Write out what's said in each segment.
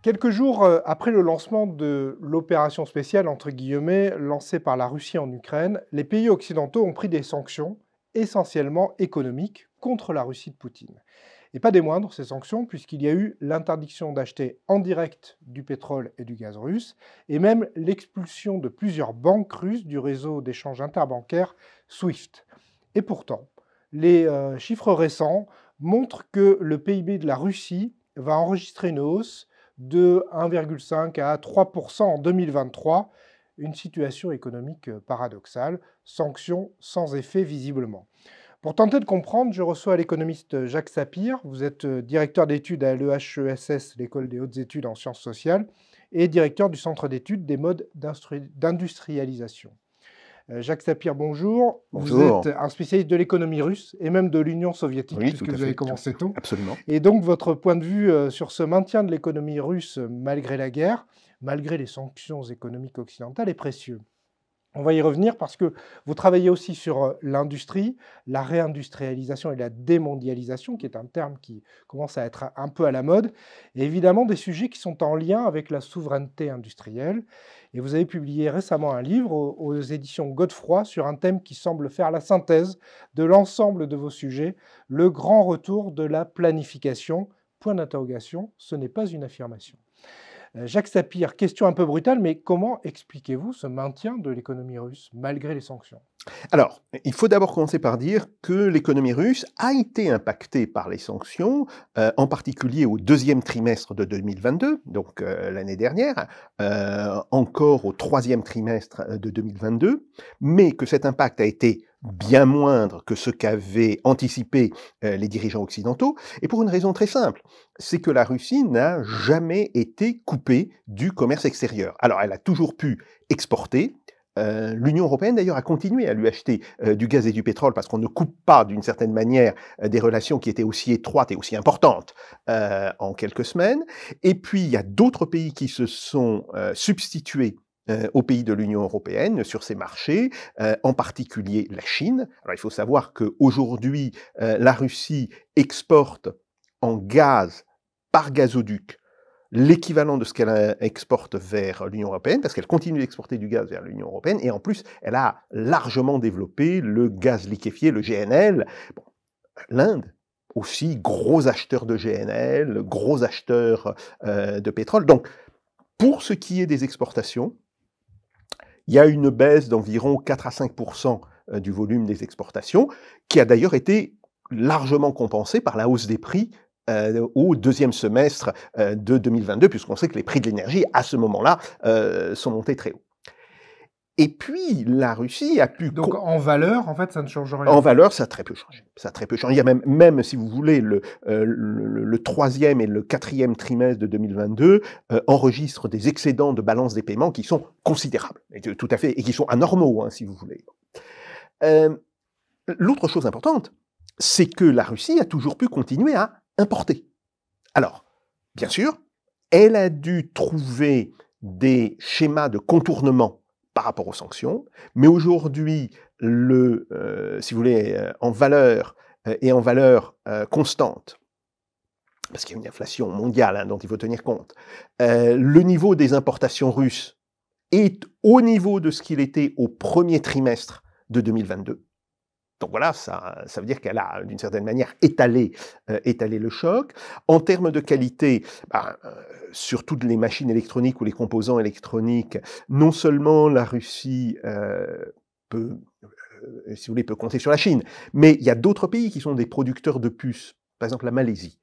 Quelques jours après le lancement de l'opération spéciale, entre guillemets, lancée par la Russie en Ukraine, les pays occidentaux ont pris des sanctions, essentiellement économiques, contre la Russie de Poutine. Et pas des moindres, ces sanctions, puisqu'il y a eu l'interdiction d'acheter en direct du pétrole et du gaz russe, et même l'expulsion de plusieurs banques russes du réseau d'échange interbancaire SWIFT. Et pourtant, les chiffres récents montrent que le PIB de la Russie va enregistrer une hausse de 1,5 à 3% en 2023, une situation économique paradoxale, sanctions sans effet visiblement. Pour tenter de comprendre, je reçois l'économiste Jacques Sapir. Vous êtes directeur d'études à l'EHESS, l'École des hautes études en sciences sociales, et directeur du Centre d'études des modes d'industrialisation. Jacques Sapir, bonjour. Vous êtes Bonjour. un spécialiste de l'économie russe et même de l'Union soviétique, Oui, tout puisque à vous avez fait. commencé tôt. Absolument. Et donc, votre point de vue sur ce maintien de l'économie russe malgré la guerre, malgré les sanctions économiques occidentales, est précieux. On va y revenir parce que vous travaillez aussi sur l'industrie, la réindustrialisation et la démondialisation, qui est un terme qui commence à être un peu à la mode, et évidemment des sujets qui sont en lien avec la souveraineté industrielle. Et vous avez publié récemment un livre aux éditions Godefroy sur un thème qui semble faire la synthèse de l'ensemble de vos sujets, le grand retour de la planification. Point d'interrogation, ce n'est pas une affirmation. Jacques Sapir, question un peu brutale, mais comment expliquez-vous ce maintien de l'économie russe malgré les sanctions? Alors, il faut d'abord commencer par dire que l'économie russe a été impactée par les sanctions, en particulier au deuxième trimestre de 2022, donc l'année dernière, encore au troisième trimestre de 2022, mais que cet impact a été bien moindre que ce qu'avaient anticipé les dirigeants occidentaux, et pour une raison très simple, c'est que la Russie n'a jamais été coupée du commerce extérieur. Alors, elle a toujours pu exporter. L'Union européenne, d'ailleurs, a continué à lui acheter du gaz et du pétrole parce qu'on ne coupe pas, d'une certaine manière, des relations qui étaient aussi étroites et aussi importantes en quelques semaines. Et puis, il y a d'autres pays qui se sont substitués aux pays de l'Union européenne sur ces marchés, en particulier la Chine. Alors, il faut savoir qu'aujourd'hui, la Russie exporte en gaz par gazoduc l'équivalent de ce qu'elle exporte vers l'Union européenne, parce qu'elle continue d'exporter du gaz vers l'Union européenne, et en plus, elle a largement développé le gaz liquéfié, le GNL. Bon, l'Inde, aussi gros acheteur de GNL, gros acheteur de pétrole. Donc, pour ce qui est des exportations, il y a une baisse d'environ 4 à 5% du volume des exportations, qui a d'ailleurs été largement compensée par la hausse des prix au deuxième semestre de 2022, puisqu'on sait que les prix de l'énergie, à ce moment-là, sont montés très haut. Et puis, la Russie a pu... Donc en valeur, en fait, ça ne change rien. En valeur, ça a très peu changé. Ça a très peu changé. Il y a même si vous voulez, le troisième et le quatrième trimestre de 2022 enregistrent des excédents de balance des paiements qui sont considérables, et tout à fait, et qui sont anormaux, hein, si vous voulez. L'autre chose importante, c'est que la Russie a toujours pu continuer à importer. Alors, bien sûr, elle a dû trouver des schémas de contournement par rapport aux sanctions, mais aujourd'hui, si vous voulez, en valeur et en valeur constante, parce qu'il y a une inflation mondiale hein, dont il faut tenir compte, le niveau des importations russes est au niveau de ce qu'il était au premier trimestre de 2022. Donc voilà, ça veut dire qu'elle a, d'une certaine manière, étalé le choc. En termes de qualité, sur toutes les machines électroniques ou les composants électroniques, non seulement la Russie peut, si vous voulez, peut compter sur la Chine, mais il y a d'autres pays qui sont des producteurs de puces. Par exemple, la Malaisie.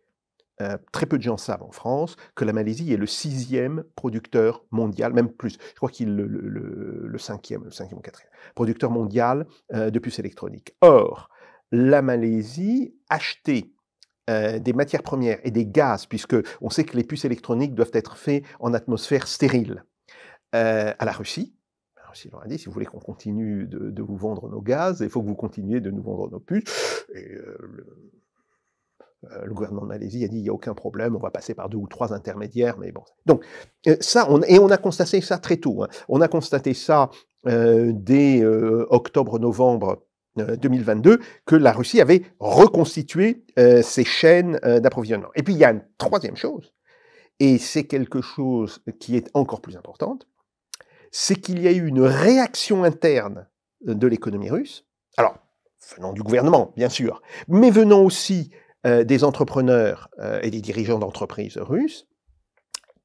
Très peu de gens savent en France que la Malaisie est le 6e producteur mondial, même plus, je crois qu'il est le 5e ou 4e producteur mondial de puces électroniques. Or, la Malaisie achetait des matières premières et des gaz, puisque on sait que les puces électroniques doivent être faites en atmosphère stérile, à la Russie. La Russie leur a dit, si vous voulez qu'on continue de vous vendre nos gaz, il faut que vous continuiez de nous vendre nos puces. Et le gouvernement de Malaisie a dit, il n'y a aucun problème, on va passer par 2 ou 3 intermédiaires, mais bon. Donc, on a constaté ça très tôt. Hein. On a constaté ça dès octobre-novembre 2022, que la Russie avait reconstitué ses chaînes d'approvisionnement. Et puis, il y a une troisième chose, et c'est quelque chose qui est encore plus important, c'est qu'il y a eu une réaction interne de l'économie russe, alors venant du gouvernement, bien sûr, mais venant aussi des entrepreneurs et des dirigeants d'entreprises russes,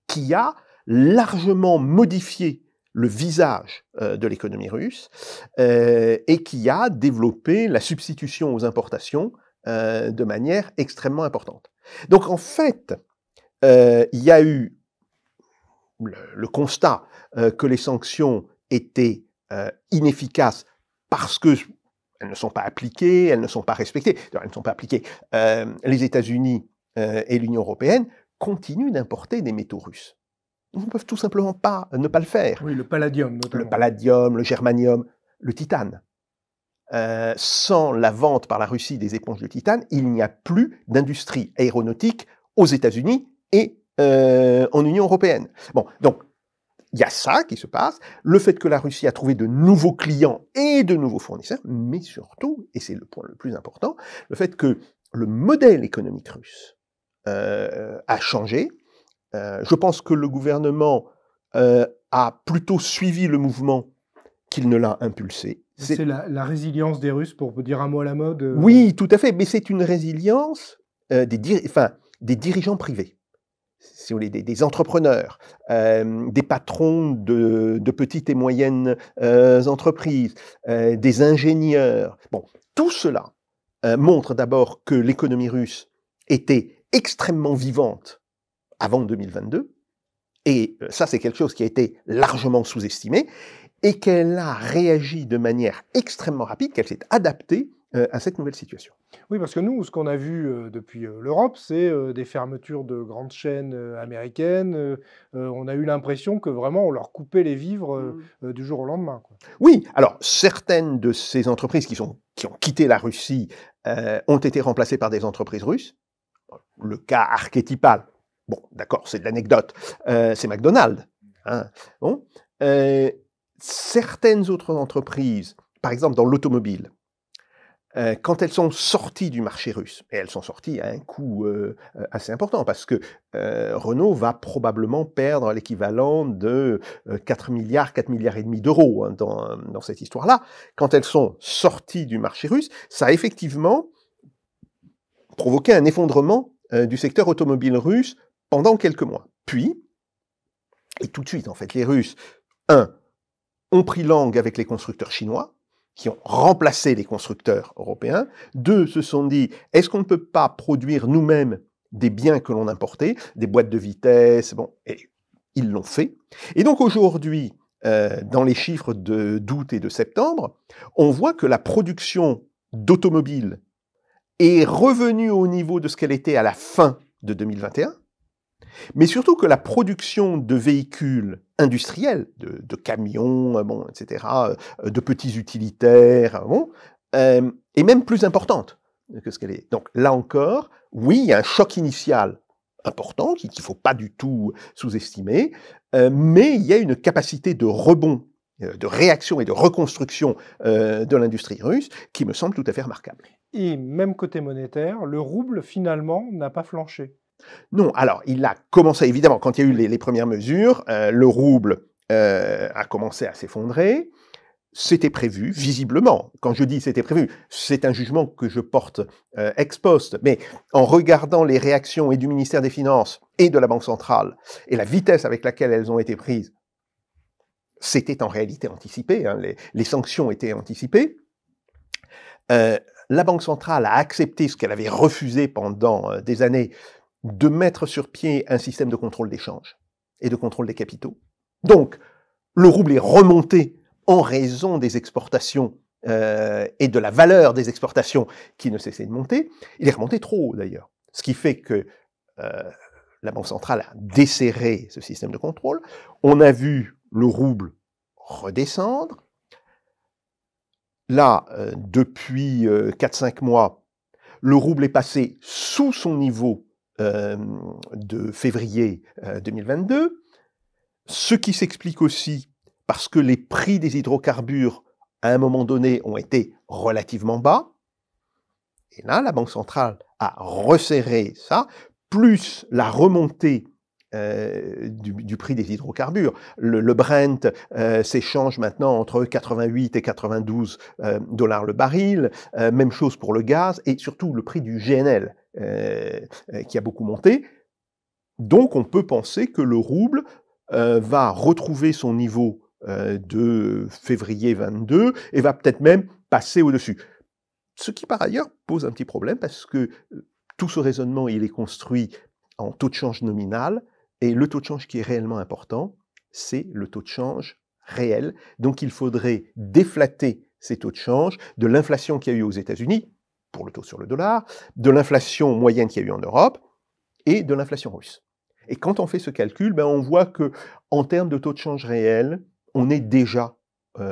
qui a largement modifié le visage de l'économie russe et qui a développé la substitution aux importations de manière extrêmement importante. Donc en fait, il y a eu le constat que les sanctions étaient inefficaces parce que elles ne sont pas appliquées, elles ne sont pas respectées. Elles ne sont pas appliquées. Les États-Unis et l'Union européenne continuent d'importer des métaux russes. Ils ne peuvent tout simplement ne pas le faire. Oui, le palladium notamment. Le palladium, le germanium, le titane. Sans la vente par la Russie des éponges de titane, il n'y a plus d'industrie aéronautique aux États-Unis et en Union européenne. Bon, donc il y a ça qui se passe, le fait que la Russie a trouvé de nouveaux clients et de nouveaux fournisseurs, mais surtout, et c'est le point le plus important, le fait que le modèle économique russe a changé. Je pense que le gouvernement a plutôt suivi le mouvement qu'il ne l'a impulsé. C'est la résilience des Russes, pour dire un mot à la mode. Oui, tout à fait, mais c'est une résilience des dirigeants privés. Si vous voulez, des entrepreneurs, des patrons de petites et moyennes entreprises, des ingénieurs. Bon, tout cela montre d'abord que l'économie russe était extrêmement vivante avant 2022, et ça c'est quelque chose qui a été largement sous-estimé, et qu'elle a réagi de manière extrêmement rapide, qu'elle s'est adaptée à cette nouvelle situation. Oui, parce que nous, ce qu'on a vu depuis l'Europe, c'est des fermetures de grandes chaînes américaines. On a eu l'impression que vraiment on leur coupait les vivres du jour au lendemain, quoi. Oui, alors certaines de ces entreprises qui ont quitté la Russie ont été remplacées par des entreprises russes. Le cas archétypal, bon, d'accord, c'est de l'anecdote, c'est McDonald's. Hein, bon. Certaines autres entreprises, par exemple dans l'automobile, quand elles sont sorties du marché russe, et elles sont sorties à un coût assez important, parce que Renault va probablement perdre l'équivalent de 4 milliards et demi d'euros hein, dans cette histoire-là. Quand elles sont sorties du marché russe, ça a effectivement provoqué un effondrement du secteur automobile russe pendant quelques mois. Puis, et tout de suite en fait, les Russes, ont pris langue avec les constructeurs chinois, qui ont remplacé les constructeurs européens. 2, se sont dit, est-ce qu'on ne peut pas produire nous-mêmes des biens que l'on importait, des boîtes de vitesse, bon, et ils l'ont fait. Et donc aujourd'hui, dans les chiffres d'août et de septembre, on voit que la production d'automobiles est revenue au niveau de ce qu'elle était à la fin de 2021, mais surtout que la production de véhicules industriels, de camions, bon, etc., de petits utilitaires, bon, est même plus importante que ce qu'elle est. Donc là encore, oui, il y a un choc initial important qu'il ne faut pas du tout sous-estimer, mais il y a une capacité de rebond, de réaction et de reconstruction de l'industrie russe qui me semble tout à fait remarquable. Et même côté monétaire, le rouble finalement n'a pas flanché. Non, alors il a commencé, évidemment, quand il y a eu les premières mesures, le rouble a commencé à s'effondrer. C'était prévu, visiblement. Quand je dis c'était prévu, c'est un jugement que je porte ex post, mais en regardant les réactions et du ministère des Finances et de la Banque centrale, et la vitesse avec laquelle elles ont été prises, c'était en réalité anticipé, hein, les sanctions étaient anticipées. La Banque centrale a accepté ce qu'elle avait refusé pendant des années, de mettre sur pied un système de contrôle d'échange et de contrôle des capitaux. Donc, le rouble est remonté en raison des exportations et de la valeur des exportations qui ne cessait de monter. Il est remonté trop haut, d'ailleurs. Ce qui fait que la Banque centrale a desserré ce système de contrôle. On a vu le rouble redescendre. Là, depuis 4-5 mois, le rouble est passé sous son niveau de février 2022, ce qui s'explique aussi parce que les prix des hydrocarbures, à un moment donné, ont été relativement bas. Et là, la Banque centrale a resserré ça, plus la remontée du prix des hydrocarbures. Le Brent s'échange maintenant entre 88 et 92 dollars le baril, même chose pour le gaz, et surtout le prix du GNL qui a beaucoup monté. Donc on peut penser que le rouble va retrouver son niveau de février 22 et va peut-être même passer au-dessus. Ce qui par ailleurs pose un petit problème parce que tout ce raisonnement il est construit en taux de change nominal et le taux de change qui est réellement important, c'est le taux de change réel. Donc il faudrait déflater ces taux de change de l'inflation qu'il y a eu aux États-Unis pour le taux sur le dollar, de l'inflation moyenne qu'il y a eu en Europe et de l'inflation russe. Et quand on fait ce calcul, on voit que en termes de taux de change réel, on est déjà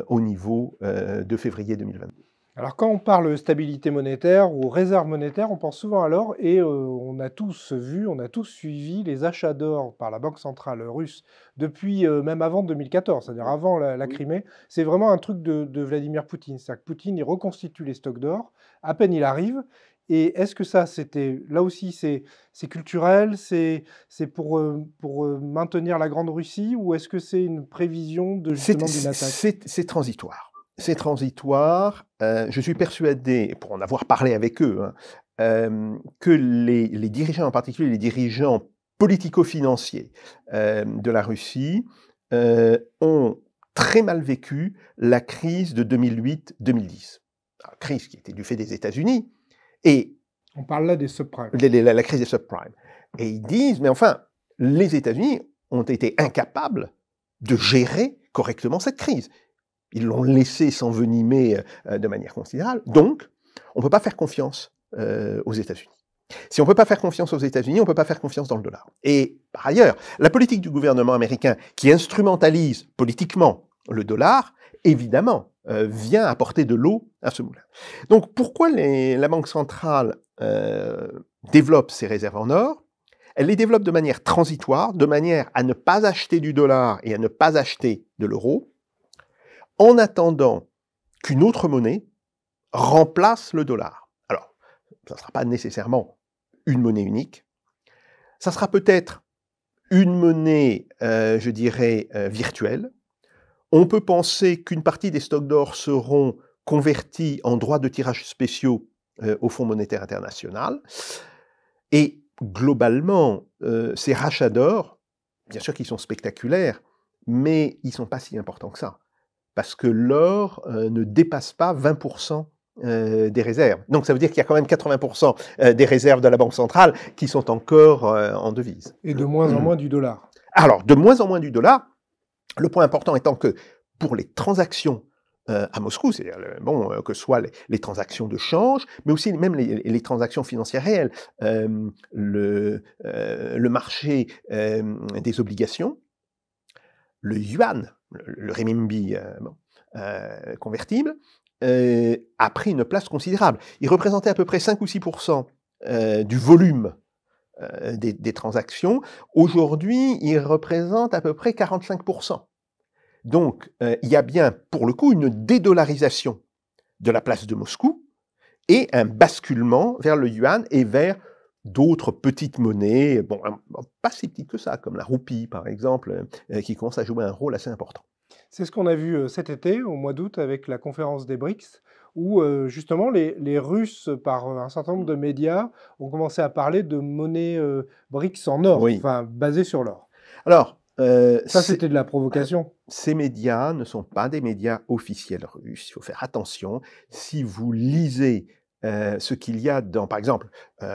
au niveau de février 2022. Alors quand on parle stabilité monétaire ou réserve monétaire, on pense souvent à l'or et on a tous vu, on a tous suivi les achats d'or par la Banque centrale russe depuis même avant 2014, c'est-à-dire avant la Crimée. C'est vraiment un truc de Vladimir Poutine. C'est-à-dire que Poutine, il reconstitue les stocks d'or, à peine il arrive. Et est-ce que ça, c'était là aussi, c'est culturel, c'est pour maintenir la Grande Russie, ou est-ce que c'est une prévision de justement d'une attaque? C'est transitoire. C'est transitoire. Je suis persuadé, pour en avoir parlé avec eux, que les dirigeants, en particulier les dirigeants politico-financiers de la Russie, ont très mal vécu la crise de 2008-2010. Crise qui était du fait des États-Unis. Et on parle là des subprimes. La crise des subprimes. Et ils disent, mais enfin, les États-Unis ont été incapables de gérer correctement cette crise. Ils l'ont laissé s'envenimer de manière considérable. Donc, on ne peut pas faire confiance aux États-Unis. Si on ne peut pas faire confiance aux États-Unis, on ne peut pas faire confiance dans le dollar. Et par ailleurs, la politique du gouvernement américain qui instrumentalise politiquement le dollar, évidemment, vient apporter de l'eau à ce moulin. Donc pourquoi la Banque centrale développe ses réserves en or? Elle les développe de manière transitoire, de manière à ne pas acheter du dollar et à ne pas acheter de l'euro, en attendant qu'une autre monnaie remplace le dollar. Alors, ça ne sera pas nécessairement une monnaie unique, ça sera peut-être une monnaie, je dirais, virtuelle. On peut penser qu'une partie des stocks d'or seront convertis en droits de tirage spéciaux au Fonds monétaire international. Et globalement, ces rachats d'or, bien sûr qu'ils sont spectaculaires, mais ils ne sont pas si importants que ça. Parce que l'or ne dépasse pas 20% des réserves. Donc ça veut dire qu'il y a quand même 80% des réserves de la Banque centrale qui sont encore en devise. Et de moins en moins du dollar. Alors, de moins en moins du dollar. Le point important étant que pour les transactions à Moscou, c'est-à-dire que ce soit les transactions de change, mais aussi même les transactions financières réelles, le marché des obligations, le yuan, le renminbi convertible, a pris une place considérable. Il représentait à peu près 5 ou 6% du volume des transactions. Aujourd'hui, il représente à peu près 45%. Donc, il y a bien, pour le coup, une dédollarisation de la place de Moscou et un basculement vers le yuan et vers d'autres petites monnaies, bon, pas si petites que ça, comme la roupie, par exemple, qui commence à jouer un rôle assez important. C'est ce qu'on a vu cet été, au mois d'août, avec la conférence des BRICS, où justement les Russes, par un certain nombre de médias, ont commencé à parler de monnaie BRICS en or, enfin basée sur l'or. Alors, ça, c'était de la provocation. Ces médias ne sont pas des médias officiels russes. Il faut faire attention. Si vous lisez ce qu'il y a dans, par exemple,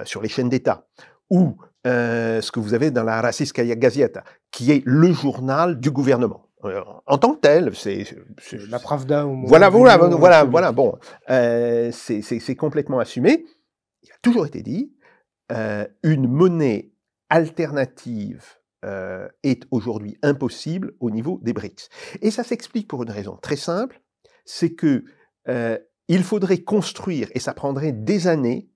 sur les chaînes d'État, ou ce que vous avez dans la Rossiyskaya Gazeta, qui est le journal du gouvernement. En tant que tel, c'est la Pravda. Au voilà, bon, c'est complètement assumé. Il a toujours été dit, une monnaie alternative est aujourd'hui impossible au niveau des BRICS. Et ça s'explique pour une raison très simple, c'est que il faudrait construire, et ça prendrait des années,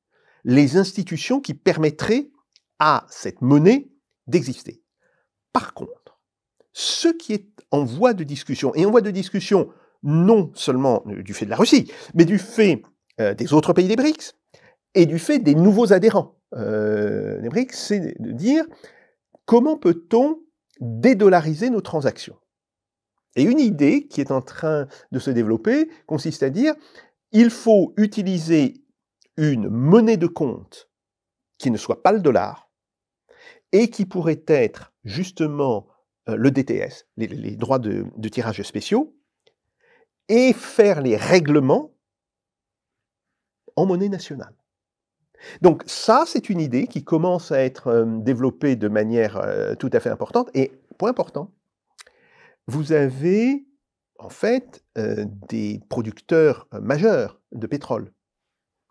les institutions qui permettraient à cette monnaie d'exister. Par contre, ce qui est en voie de discussion, et en voie de discussion non seulement du fait de la Russie, mais du fait des autres pays des BRICS, et du fait des nouveaux adhérents des BRICS, c'est de dire comment peut-on dédollariser nos transactions? Et une idée qui est en train de se développer consiste à dire il faut utiliser une monnaie de compte qui ne soit pas le dollar et qui pourrait être justement le DTS, les droits de tirage spéciaux, et faire les règlements en monnaie nationale. Donc ça, c'est une idée qui commence à être développée de manière tout à fait importante. Et point important, vous avez en fait des producteurs majeurs de pétrole.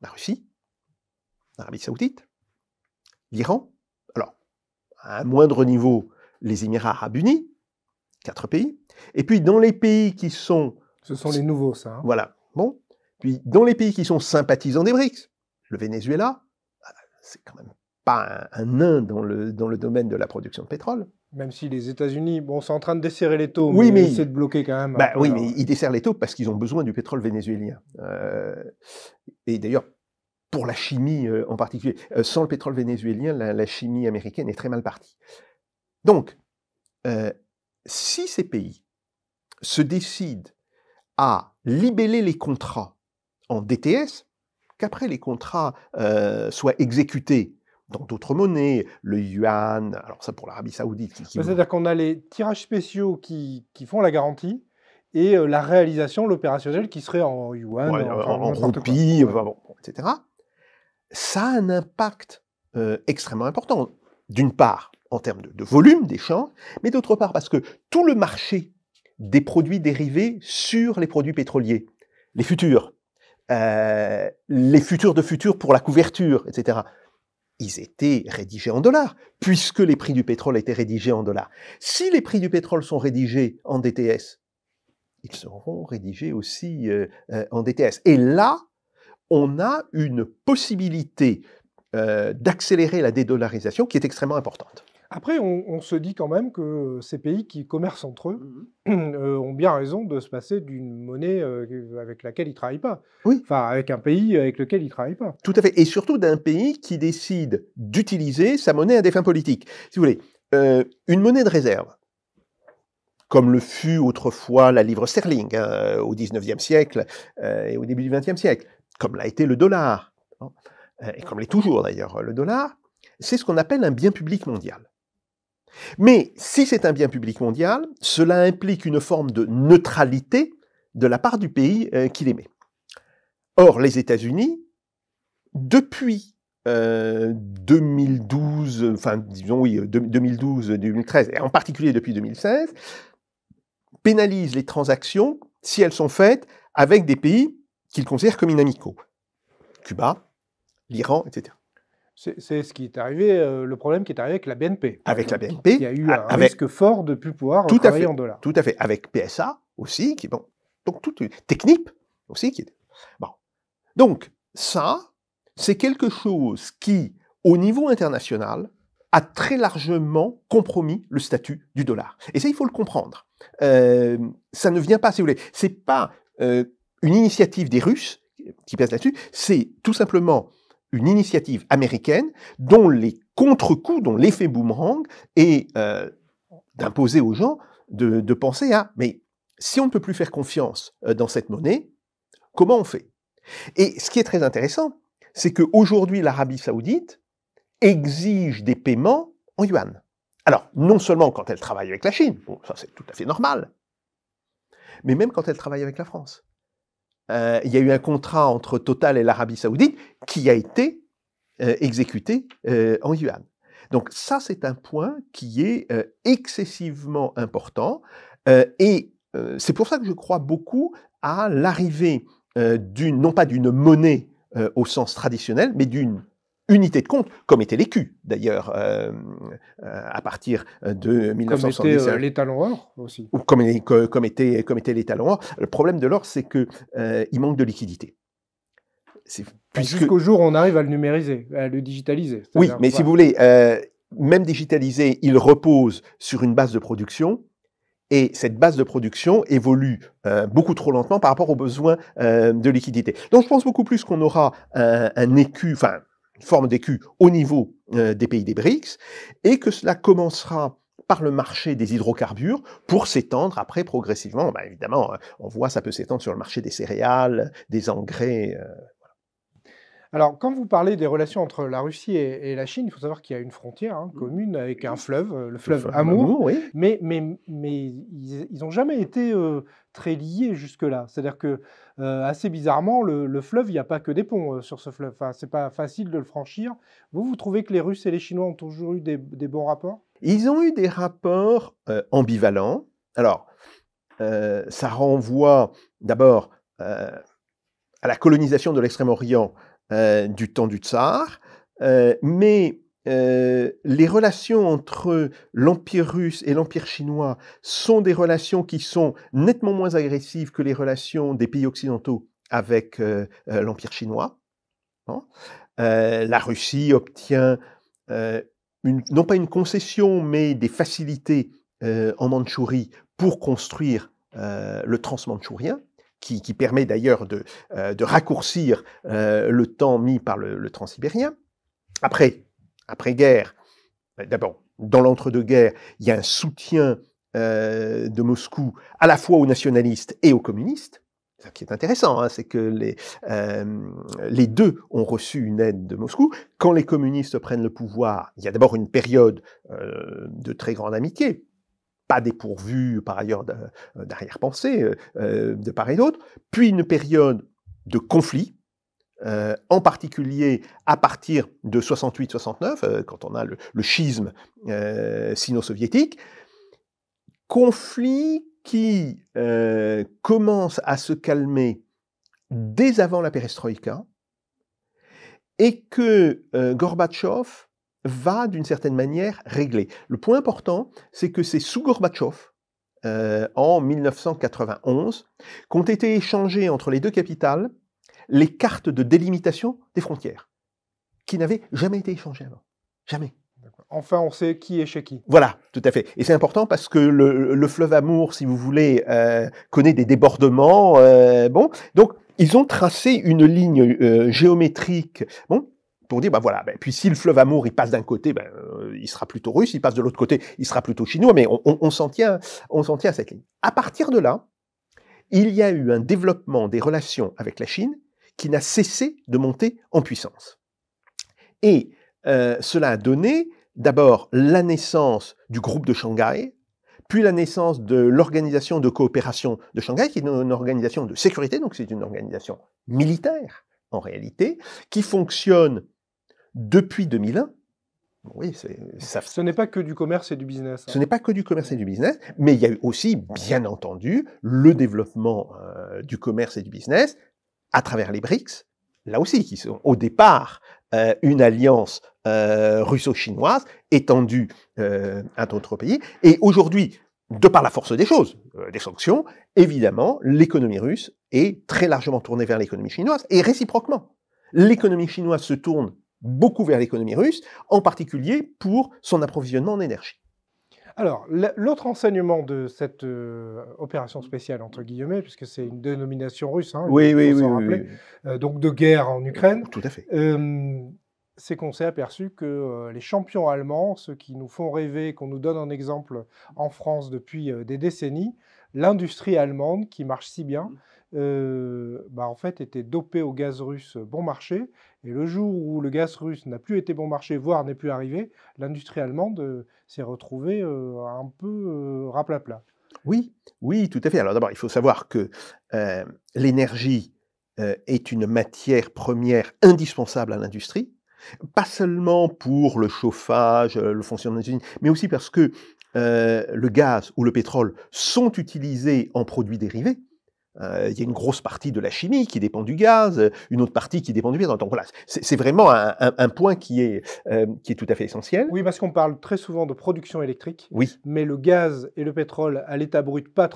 La Russie, l'Arabie Saoudite, l'Iran, alors à un moindre niveau, les Émirats Arabes Unis, 4 pays. Et puis dans les pays qui sont... Ce sont les nouveaux, ça. Hein. Voilà, bon. Puis dans les pays qui sont sympathisants des BRICS, le Venezuela, c'est quand même pas un nain dans le domaine de la production de pétrole. Même si les États-Unis, bon, sont en train de desserrer les taux, oui, mais essaient de bloquer quand même. Bah, oui, mais ils desserrent les taux parce qu'ils ont besoin du pétrole vénézuélien. Et d'ailleurs, pour la chimie en particulier, sans le pétrole vénézuélien, la chimie américaine est très mal partie. Donc, si ces pays se décident à libeller les contrats en DTS, qu'après les contrats soient exécutés dans d'autres monnaies, le yuan, alors ça pour l'Arabie Saoudite. C'est-à-dire qu'on a les tirages spéciaux qui font la garantie et la réalisation, l'opérationnel qui serait en yuan, ouais, en roupie, bon, etc. Ça a un impact extrêmement important. D'une part, en termes de volume d'échange, mais d'autre part parce que tout le marché des produits dérivés sur les produits pétroliers, les futurs de futurs pour la couverture, etc., ils étaient rédigés en dollars, puisque les prix du pétrole étaient rédigés en dollars. Si les prix du pétrole sont rédigés en DTS, ils seront rédigés aussi en DTS. Et là, on a une possibilité d'accélérer la dédollarisation qui est extrêmement importante. Après, on se dit quand même que ces pays qui commercent entre eux ont bien raison de se passer d'une monnaie avec laquelle ils ne travaillent pas. Oui. Enfin, avec un pays avec lequel ils ne travaillent pas. Tout à fait. Et surtout d'un pays qui décide d'utiliser sa monnaie à des fins politiques. Si vous voulez, une monnaie de réserve, comme le fut autrefois la livre sterling au XIXe siècle et au début du XXe siècle, comme l'a été le dollar, et comme l'est toujours d'ailleurs le dollar, c'est ce qu'on appelle un bien public mondial. Mais si c'est un bien public mondial, cela implique une forme de neutralité de la part du pays qui l'émet. Or, les États-Unis, depuis 2012, enfin disons oui, 2012-2013, et en particulier depuis 2016, pénalisent les transactions si elles sont faites avec des pays qu'ils considèrent comme inamicaux. Cuba, l'Iran, etc. C'est ce qui est arrivé, le problème qui est arrivé avec la BNP. Avec la BNP. Il y a eu un risque fort de ne plus pouvoir travailler en dollars. Tout à fait. Avec PSA aussi, qui bon. Donc, Technip aussi, qui est. Bon. Donc, ça, c'est quelque chose qui, au niveau international, a très largement compromis le statut du dollar. Et ça, il faut le comprendre. Ça ne vient pas, si vous voulez, c'est pas une initiative des Russes qui pèse là-dessus, c'est tout simplement une initiative américaine dont les contre-coups, dont l'effet boomerang est d'imposer aux gens de penser à « mais si on ne peut plus faire confiance dans cette monnaie, comment on fait ?» Et ce qui est très intéressant, c'est qu'aujourd'hui, l'Arabie Saoudite exige des paiements en yuan. Alors, non seulement quand elle travaille avec la Chine, bon, ça c'est tout à fait normal, mais même quand elle travaille avec la France. Il y a eu un contrat entre Total et l'Arabie Saoudite qui a été exécuté en yuan. Donc ça, c'est un point qui est excessivement important et c'est pour ça que je crois beaucoup à l'arrivée non pas d'une monnaie au sens traditionnel, mais d'une unité de compte, comme était l'écu, d'ailleurs, à partir de 1975. Comme était l'étalon or, aussi. Ou comme était l'étalon or. Le problème de l'or, c'est qu'il manque de liquidité. Jusqu'au jour où on arrive à le numériser, à le digitaliser. Oui, mais si vous voulez, même digitalisé, il repose sur une base de production, et cette base de production évolue beaucoup trop lentement par rapport aux besoins de liquidité. Donc je pense beaucoup plus qu'on aura un écu, enfin, forme d'écu au niveau des pays des BRICS, et que cela commencera par le marché des hydrocarbures pour s'étendre après progressivement. Ben, évidemment, on voit ça peut s'étendre sur le marché des céréales, des engrais. Alors, quand vous parlez des relations entre la Russie et la Chine, il faut savoir qu'il y a une frontière commune avec un fleuve, le fleuve Amour, Oui. mais ils n'ont jamais été très liés jusque-là. C'est-à-dire que, assez bizarrement, le fleuve, il n'y a pas que des ponts sur ce fleuve. Enfin, c'est pas facile de le franchir. Vous trouvez que les Russes et les Chinois ont toujours eu des bons rapports? Ils ont eu des rapports ambivalents. Alors, ça renvoie d'abord à la colonisation de l'Extrême-Orient du temps du Tsar, mais les relations entre l'Empire russe et l'Empire chinois sont des relations qui sont nettement moins agressives que les relations des pays occidentaux avec l'Empire chinois. Hein. La Russie obtient non pas une concession, mais des facilités en Mandchourie pour construire le transmandchourien, qui permet d'ailleurs de raccourcir le temps mis par le transsibérien. Après-guerre, d'abord, dans l'entre-deux-guerres, il y a un soutien de Moscou à la fois aux nationalistes et aux communistes. Ce qui est intéressant, hein, c'est que les deux ont reçu une aide de Moscou. Quand les communistes prennent le pouvoir, il y a d'abord une période de très grande amitié, pas dépourvue par ailleurs d'arrière-pensée de part et d'autre, puis une période de conflit, en particulier à partir de 68-69, quand on a le schisme sino-soviétique, conflit qui commence à se calmer dès avant la perestroïka, et que Gorbatchev va, d'une certaine manière, régler. Le point important, c'est que c'est sous Gorbatchev, en 1991, qu'ont été échangées entre les deux capitales les cartes de délimitation des frontières, qui n'avaient jamais été échangées avant. Jamais. Enfin, on sait qui est chez qui. Voilà, tout à fait. Et c'est important parce que le fleuve Amour, si vous voulez, connaît des débordements. Bon, donc ils ont tracé une ligne géométrique. Bon, pour dire, voilà, puis si le fleuve Amour, il passe d'un côté, il sera plutôt russe, il passe de l'autre côté, il sera plutôt chinois, mais on s'en tient à cette ligne. À partir de là, il y a eu un développement des relations avec la Chine qui n'a cessé de monter en puissance. Et cela a donné d'abord la naissance du groupe de Shanghai, puis la naissance de l'organisation de coopération de Shanghai, qui est une organisation de sécurité, donc c'est une organisation militaire en réalité, qui fonctionne depuis 2001. Oui, ce n'est pas que du commerce et du business. Ce n'est pas que du commerce et du business, mais il y a eu aussi, bien entendu, le développement du commerce et du business à travers les BRICS, là aussi, qui sont au départ une alliance russo-chinoise étendue à d'autres pays. Et aujourd'hui, de par la force des choses, des sanctions, évidemment, l'économie russe est très largement tournée vers l'économie chinoise, et réciproquement. L'économie chinoise se tourne beaucoup vers l'économie russe, en particulier pour son approvisionnement en énergie. Alors, l'autre enseignement de cette opération spéciale, entre guillemets, puisque c'est une dénomination russe, hein, oui, donc de guerre en Ukraine, tout à fait. C'est qu'on s'est aperçu que les champions allemands, ceux qui nous font rêver, qu'on nous donne en exemple en France depuis des décennies, l'industrie allemande qui marche si bien, en fait était dopée au gaz russe bon marché. Et le jour où le gaz russe n'a plus été bon marché, voire n'est plus arrivé, l'industrie allemande s'est retrouvée un peu raplapla. Oui, tout à fait. Alors d'abord, il faut savoir que l'énergie est une matière première indispensable à l'industrie, pas seulement pour le chauffage, le fonctionnement des usines, mais aussi parce que le gaz ou le pétrole sont utilisés en produits dérivés. Il y a une grosse partie de la chimie qui dépend du gaz, une autre partie qui dépend du pétrole. Donc voilà, c'est vraiment un point qui est tout à fait essentiel. Oui, parce qu'on parle très souvent de production électrique, oui. Mais le gaz et le pétrole à l'état brut, pas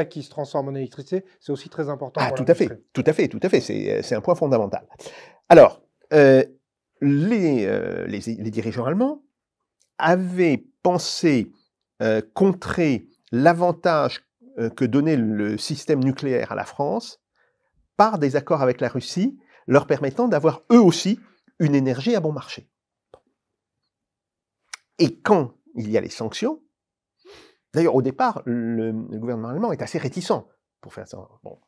qui se transforment en électricité, c'est aussi très important pour l'industrie. Tout à fait, c'est un point fondamental. Alors, les dirigeants allemands avaient pensé contrer l'avantage que donnait le système nucléaire à la France par des accords avec la Russie, leur permettant d'avoir eux aussi une énergie à bon marché. Et quand il y a les sanctions, d'ailleurs au départ, le gouvernement allemand est assez réticent pour faire ça. Bon.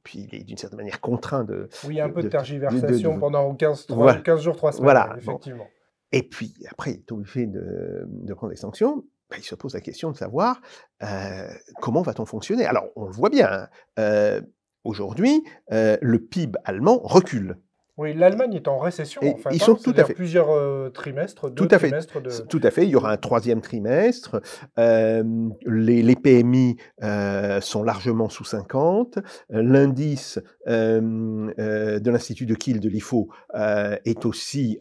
Puis il est d'une certaine manière contraint de... Oui, il y a un peu de tergiversation pendant 15 jours, 3 semaines, voilà, effectivement. Bon. Et puis après, il est obligé de prendre des sanctions. Ben, il se pose la question de savoir comment va-t-on fonctionner. Alors, on le voit bien, aujourd'hui, le PIB allemand recule. Oui, l'Allemagne est en récession, en fait. Ils sont tout à fait. Plusieurs trimestres, Tout à fait. Tout à fait. Il y aura un troisième trimestre. Les PMI sont largement sous 50. L'indice de l'Institut de Kiel de l'IFO est aussi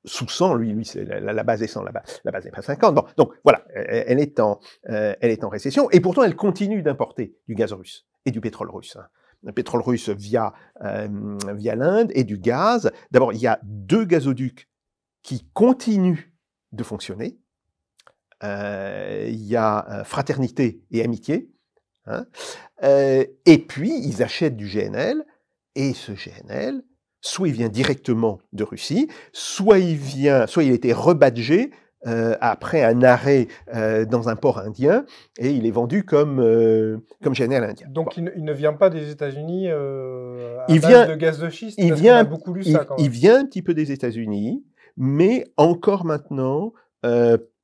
sous 100. Lui c'est la base est 100, la base n'est pas 50. Bon, donc voilà, elle est en récession. Et pourtant, elle continue d'importer du gaz russe et du pétrole russe. Le pétrole russe via l'Inde et du gaz. D'abord, il y a 2 gazoducs qui continuent de fonctionner. Il y a Fraternité et Amitié. Hein, et puis, ils achètent du GNL. Et ce GNL, soit il vient directement de Russie, soit il a été rebadgé après un arrêt dans un port indien, et il est vendu comme GNL indien. Donc bon. Il ne vient pas des États-Unis à base de gaz de schiste, parce qu'on a beaucoup lu ça quand même. Il vient un petit peu des États-Unis, mais encore maintenant,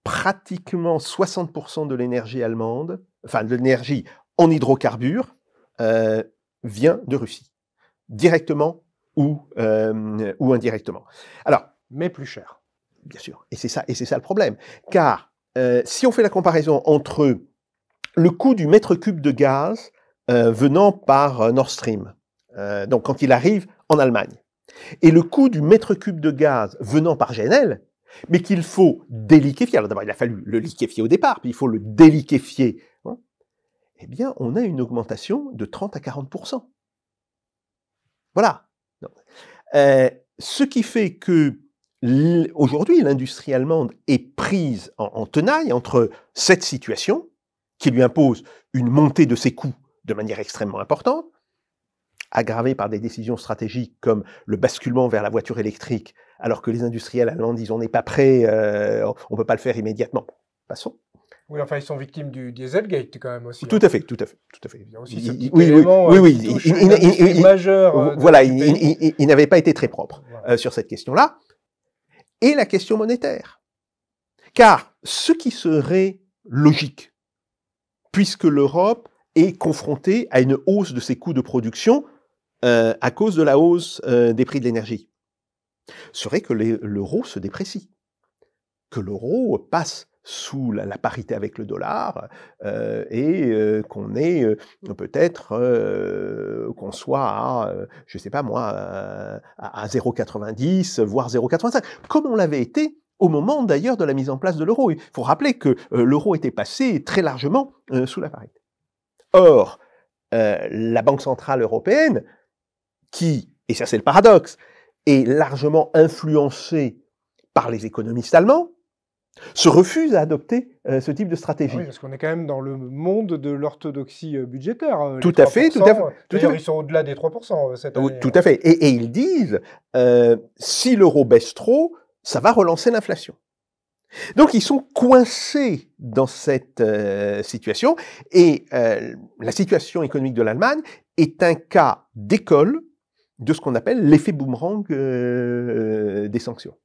pratiquement 60% de l'énergie allemande, enfin de l'énergie en hydrocarbures, vient de Russie, directement ou indirectement. Alors, mais plus cher. Bien sûr, et c'est ça le problème. Car si on fait la comparaison entre le coût du mètre cube de gaz venant par Nord Stream, donc quand il arrive en Allemagne, et le coût du mètre cube de gaz venant par GNL, mais qu'il faut déliquéfier. Alors d'abord, il a fallu le liquéfier au départ, puis il faut le déliquéfier. Hein, eh bien, on a une augmentation de 30 à 40%. Voilà. Ce qui fait que aujourd'hui, l'industrie allemande est prise en tenaille entre cette situation, qui lui impose une montée de ses coûts de manière extrêmement importante, aggravée par des décisions stratégiques comme le basculement vers la voiture électrique, alors que les industriels allemands disent on n'est pas prêt, on ne peut pas le faire immédiatement. Passons. Oui, enfin, ils sont victimes du Dieselgate quand même aussi. Tout à fait. Il y a aussi ce petit oui, majeur. Voilà, il n'avait pas été très propre sur cette question-là. Et la question monétaire. Car ce qui serait logique, puisque l'Europe est confrontée à une hausse de ses coûts de production à cause de la hausse des prix de l'énergie, serait que l'euro se déprécie, que l'euro passe sous la parité avec le dollar et qu'on ait peut-être qu'on soit à, je ne sais pas moi, à 0,90, voire 0,85, comme on l'avait été au moment d'ailleurs de la mise en place de l'euro. Il faut rappeler que l'euro était passé très largement sous la parité. Or, la Banque centrale européenne, qui, et ça c'est le paradoxe, est largement influencée par les économistes allemands, se refuse à adopter ce type de stratégie. Oui, parce qu'on est quand même dans le monde de l'orthodoxie budgétaire. Tout à fait. D'ailleurs, ils sont au-delà des 3% cette année. Tout à fait. Et ils disent, si l'euro baisse trop, ça va relancer l'inflation. Donc ils sont coincés dans cette situation, et la situation économique de l'Allemagne est un cas d'école de ce qu'on appelle l'effet boomerang des sanctions.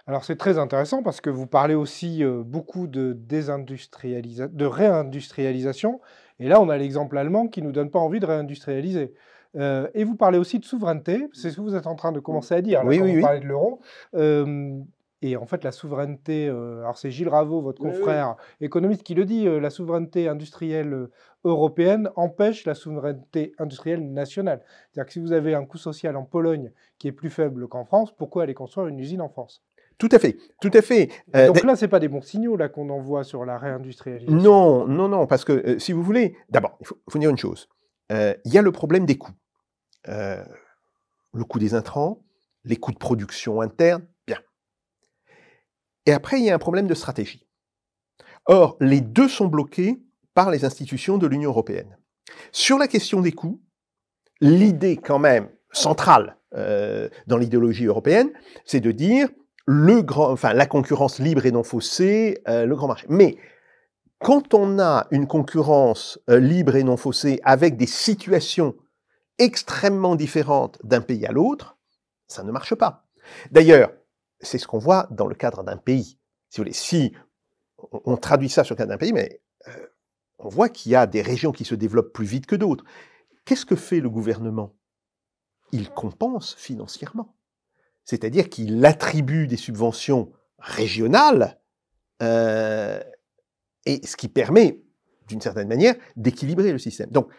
Alors c'est très intéressant parce que vous parlez aussi beaucoup de réindustrialisation, et là on a l'exemple allemand qui ne nous donne pas envie de réindustrialiser. Et vous parlez aussi de souveraineté, c'est ce que vous êtes en train de commencer à dire là, quand vous parlez de l'euro. Et en fait la souveraineté, alors c'est Gilles Raveau, votre confrère économiste, qui le dit, la souveraineté industrielle européenne empêche la souveraineté industrielle nationale. C'est-à-dire que si vous avez un coût social en Pologne qui est plus faible qu'en France, pourquoi aller construire une usine en France ? Tout à fait, tout à fait. Donc là, ce n'est pas des bons signaux là qu'on envoie sur la réindustrialisation. Non, parce que si vous voulez, d'abord, il faut dire une chose. Il y a le problème des coûts. Le coût des intrants, les coûts de production interne, bien. Et après, il y a un problème de stratégie. Or, les deux sont bloqués par les institutions de l'Union européenne. Sur la question des coûts, l'idée quand même centrale dans l'idéologie européenne, c'est de dire la concurrence libre et non faussée, le grand marché. Mais quand on a une concurrence libre et non faussée avec des situations extrêmement différentes d'un pays à l'autre, ça ne marche pas. D'ailleurs, c'est ce qu'on voit dans le cadre d'un pays. Si vous voulez, si on traduit ça sur le cadre d'un pays, mais on voit qu'il y a des régions qui se développent plus vite que d'autres. Qu'est-ce que fait le gouvernement? Il compense financièrement. C'est-à-dire qu'il attribue des subventions régionales, et ce qui permet, d'une certaine manière, d'équilibrer le système. Donc,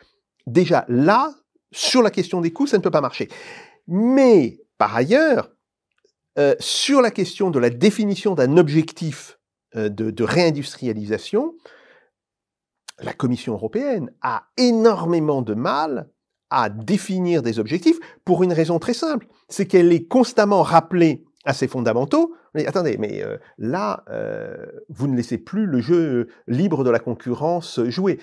déjà, là, sur la question des coûts, ça ne peut pas marcher. Mais, par ailleurs, sur la question de la définition d'un objectif de réindustrialisation, la Commission européenne a énormément de mal à définir des objectifs pour une raison très simple. C'est qu'elle est constamment rappelée à ses fondamentaux. Mais attendez, mais là, vous ne laissez plus le jeu libre de la concurrence jouer.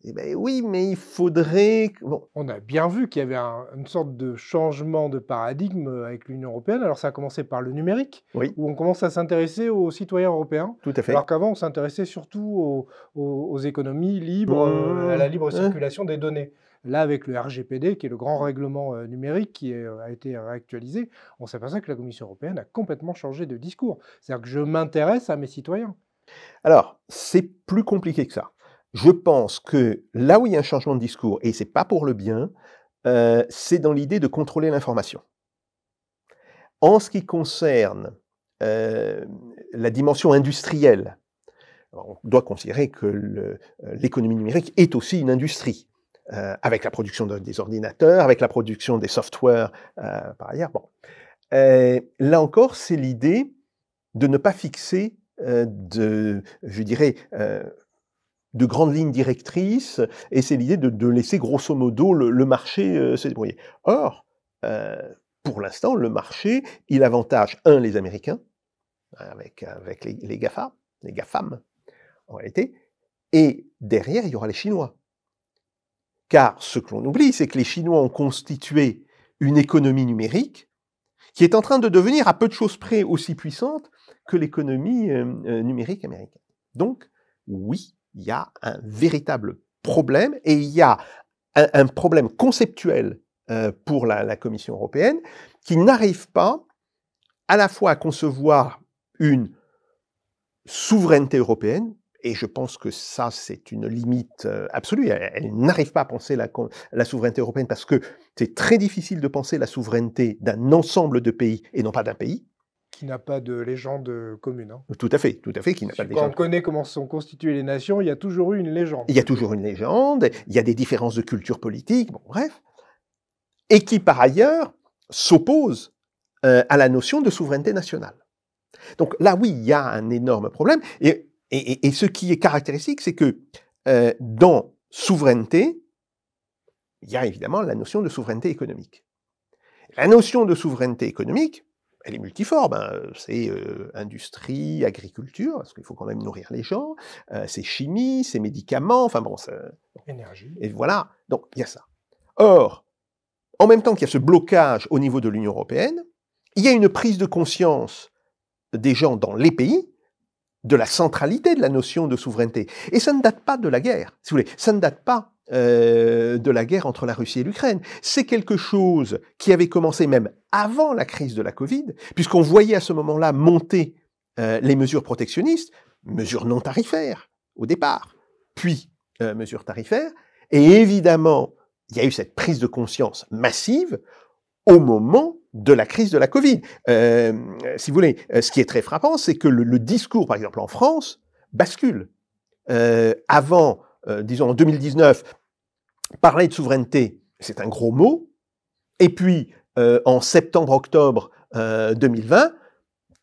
Eh bien oui, mais il faudrait... Bon. On a bien vu qu'il y avait une sorte de changement de paradigme avec l'Union européenne. Alors ça a commencé par le numérique, Oui. Où on commence à s'intéresser aux citoyens européens. Tout à fait. Alors qu'avant, on s'intéressait surtout aux économies libres, à la libre circulation des données. Là, avec le RGPD, qui est le grand règlement numérique qui a été réactualisé, on s'aperçoit que la Commission européenne a complètement changé de discours. C'est-à-dire que je m'intéresse à mes citoyens. Alors, c'est plus compliqué que ça. Je pense que là où il y a un changement de discours, et c'est pas pour le bien, c'est dans l'idée de contrôler l'information. En ce qui concerne la dimension industrielle, on doit considérer que l'économie numérique est aussi une industrie, avec la production des ordinateurs, avec la production des softwares par ailleurs. Bon. Là encore, c'est l'idée de ne pas fixer je dirais, de grandes lignes directrices, et c'est l'idée de laisser grosso modo le marché se débrouiller. Or, pour l'instant, le marché, il avantage, les Américains, avec les GAFAM, en réalité, et derrière, il y aura les Chinois. Car ce que l'on oublie, c'est que les Chinois ont constitué une économie numérique qui est en train de devenir à peu de choses près aussi puissante que l'économie numérique américaine. Donc, oui, il y a un véritable problème, et il y a un problème conceptuel pour la Commission européenne, qui n'arrive pas à la fois à concevoir une souveraineté européenne, et je pense que ça, c'est une limite absolue. Elle n'arrive pas à penser la souveraineté européenne, parce que c'est très difficile de penser la souveraineté d'un ensemble de pays, et non pas d'un pays. Qui n'a pas de légende commune. Hein. Tout à fait, qui n'a pas de légende. Quand on connaît comment sont constituées les nations, il y a toujours eu une légende. Il y a toujours une légende, il y a des différences de culture politique, bon, bref, et qui, par ailleurs, s'oppose à la notion de souveraineté nationale. Donc là, oui, il y a un énorme problème, et ce qui est caractéristique, c'est que dans souveraineté, il y a évidemment la notion de souveraineté économique. La notion de souveraineté économique, elle est multiforme, hein. C'est industrie, agriculture, parce qu'il faut quand même nourrir les gens, c'est chimie, c'est médicaments, enfin bon, énergie. Et voilà, donc il y a ça. Or, en même temps qu'il y a ce blocage au niveau de l'Union européenne, il y a une prise de conscience des gens dans les pays de la centralité de la notion de souveraineté. Et ça ne date pas de la guerre, si vous voulez, ça ne date pas de la guerre entre la Russie et l'Ukraine. C'est quelque chose qui avait commencé même avant la crise de la Covid, puisqu'on voyait à ce moment-là monter les mesures protectionnistes, mesures non tarifaires au départ, puis mesures tarifaires, et évidemment, il y a eu cette prise de conscience massive au moment de la crise de la Covid. Si vous voulez, ce qui est très frappant, c'est que le discours, par exemple en France, bascule. Avant, disons en 2019, parler de souveraineté, c'est un gros mot, et puis en septembre-octobre 2020,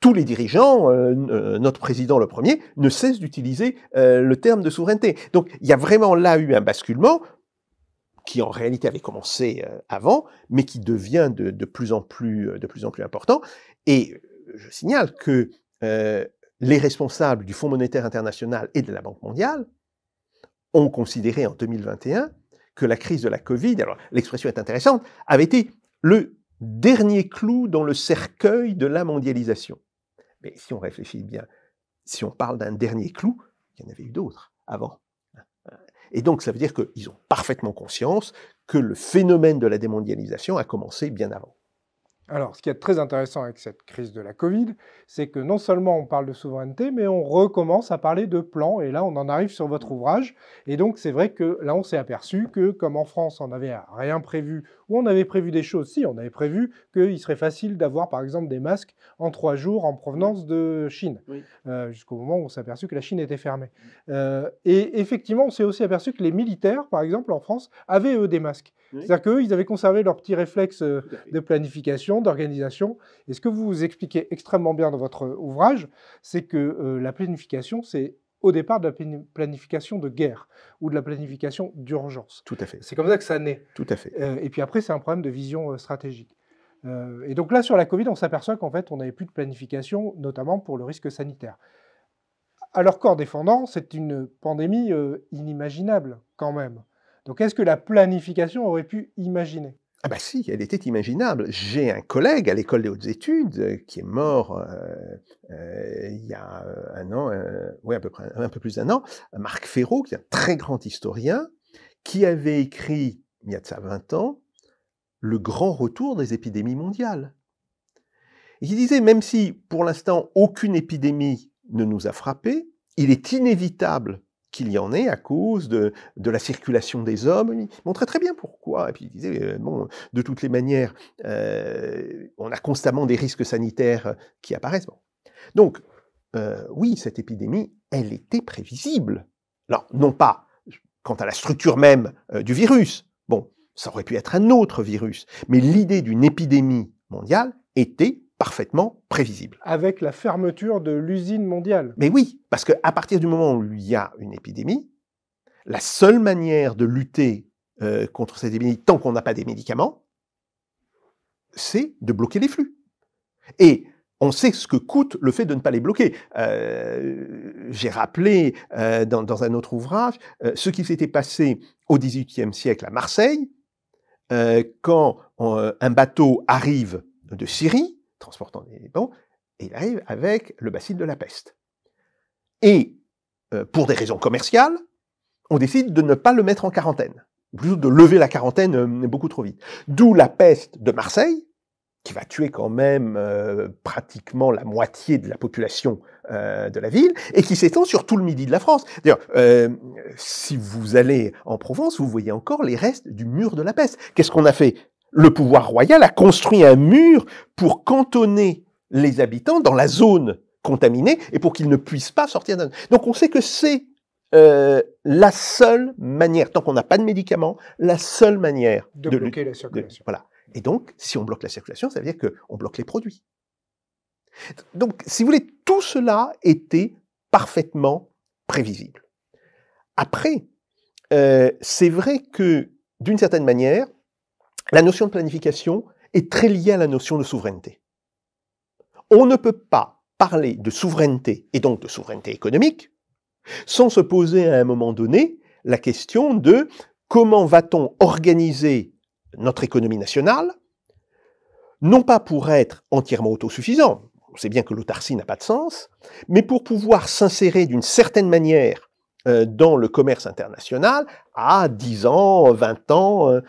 tous les dirigeants, notre président le premier, ne cessent d'utiliser le terme de souveraineté. Donc il y a vraiment là eu un basculement, qui en réalité avait commencé avant, mais qui devient de plus en plus important. Et je signale que les responsables du Fonds monétaire international et de la Banque mondiale ont considéré en 2021 que la crise de la Covid, alors l'expression est intéressante, avait été le dernier clou dans le cercueil de la mondialisation. Mais si on réfléchit bien, si on parle d'un dernier clou, il y en avait eu d'autres avant. Et donc, ça veut dire qu'ils ont parfaitement conscience que le phénomène de la démondialisation a commencé bien avant. Alors, ce qui est très intéressant avec cette crise de la Covid, c'est que non seulement on parle de souveraineté, mais on recommence à parler de plan, et là on en arrive sur votre ouvrage, et donc c'est vrai que là on s'est aperçu que, comme en France on n'avait rien prévu, ou on avait prévu des choses, si on avait prévu qu'il serait facile d'avoir par exemple des masques en 3 jours en provenance de Chine, Oui. Jusqu'au moment où on s'est aperçu que la Chine était fermée. Et effectivement on s'est aussi aperçu que les militaires, par exemple en France, avaient eux des masques. Oui. C'est-à-dire qu'eux, ils avaient conservé leur petit réflexe de planification, d'organisation. Et ce que vous expliquez extrêmement bien dans votre ouvrage, c'est que la planification, c'est au départ de la planification de guerre ou de la planification d'urgence. Tout à fait. C'est comme ça que ça naît. Tout à fait. Et puis après, c'est un problème de vision stratégique. Et donc là, sur la Covid, on s'aperçoit qu'en fait, on n'avait plus de planification, notamment pour le risque sanitaire. À leur corps défendant, c'est une pandémie inimaginable quand même. Donc est-ce que la planification aurait pu imaginer? Ah bah si, elle était imaginable. J'ai un collègue à l'école des hautes études qui est mort il y a un an, oui à peu près un peu plus d'un an, Marc Ferraud, qui est un très grand historien, qui avait écrit, il y a de ça 20 ans, Le grand retour des épidémies mondiales. Et il disait, même si pour l'instant aucune épidémie ne nous a frappés, il est inévitable qu'il y en ait à cause de la circulation des hommes. Il montrait très bien pourquoi. Et puis il disait, bon, de toutes les manières, on a constamment des risques sanitaires qui apparaissent. Bon. Donc, oui, cette épidémie, elle était prévisible. Alors, non pas quant à la structure même du virus. Bon, ça aurait pu être un autre virus. Mais l'idée d'une épidémie mondiale était parfaitement prévisible. Avec la fermeture de l'usine mondiale. Mais oui, parce qu'à partir du moment où il y a une épidémie, la seule manière de lutter contre cette épidémie, tant qu'on n'a pas des médicaments, c'est de bloquer les flux. Et on sait ce que coûte le fait de ne pas les bloquer. J'ai rappelé dans un autre ouvrage ce qui s'était passé au XVIIIe siècle à Marseille, quand un bateau arrive de Syrie, transportant des bons, et il arrive avec le bacille de la peste. Et pour des raisons commerciales, on décide de ne pas le mettre en quarantaine, ou plutôt de lever la quarantaine beaucoup trop vite. D'où la peste de Marseille, qui va tuer quand même pratiquement la moitié de la population de la ville, et qui s'étend sur tout le midi de la France. D'ailleurs, si vous allez en Provence, vous voyez encore les restes du mur de la peste. Qu'est-ce qu'on a fait? Le pouvoir royal a construit un mur pour cantonner les habitants dans la zone contaminée et pour qu'ils ne puissent pas sortir d'un... Donc on sait que c'est la seule manière, tant qu'on n'a pas de médicaments, la seule manière de bloquer la circulation. Voilà. Et donc, si on bloque la circulation, ça veut dire qu'on bloque les produits. Donc, si vous voulez, tout cela était parfaitement prévisible. Après, c'est vrai que, d'une certaine manière, la notion de planification est très liée à la notion de souveraineté. On ne peut pas parler de souveraineté, et donc de souveraineté économique, sans se poser à un moment donné la question de comment va-t-on organiser notre économie nationale, non pas pour être entièrement autosuffisant, on sait bien que l'autarcie n'a pas de sens, mais pour pouvoir s'insérer d'une certaine manière dans le commerce international à 10 ans, 20 ans,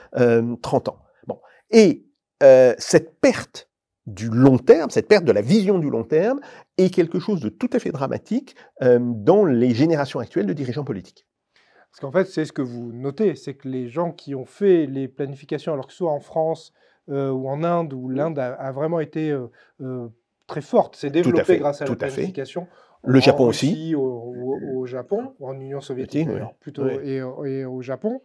30 ans. Bon. Et cette perte du long terme, cette perte de la vision du long terme, est quelque chose de tout à fait dramatique dans les générations actuelles de dirigeants politiques. Parce qu'en fait, c'est ce que vous notez, c'est que les gens qui ont fait les planifications, alors que ce soit en France ou en Inde, où l'Inde a vraiment été très forte, s'est développée grâce à la planification. Le Japon aussi. Au Japon, en Union soviétique d'ailleurs, plutôt, et au Japon,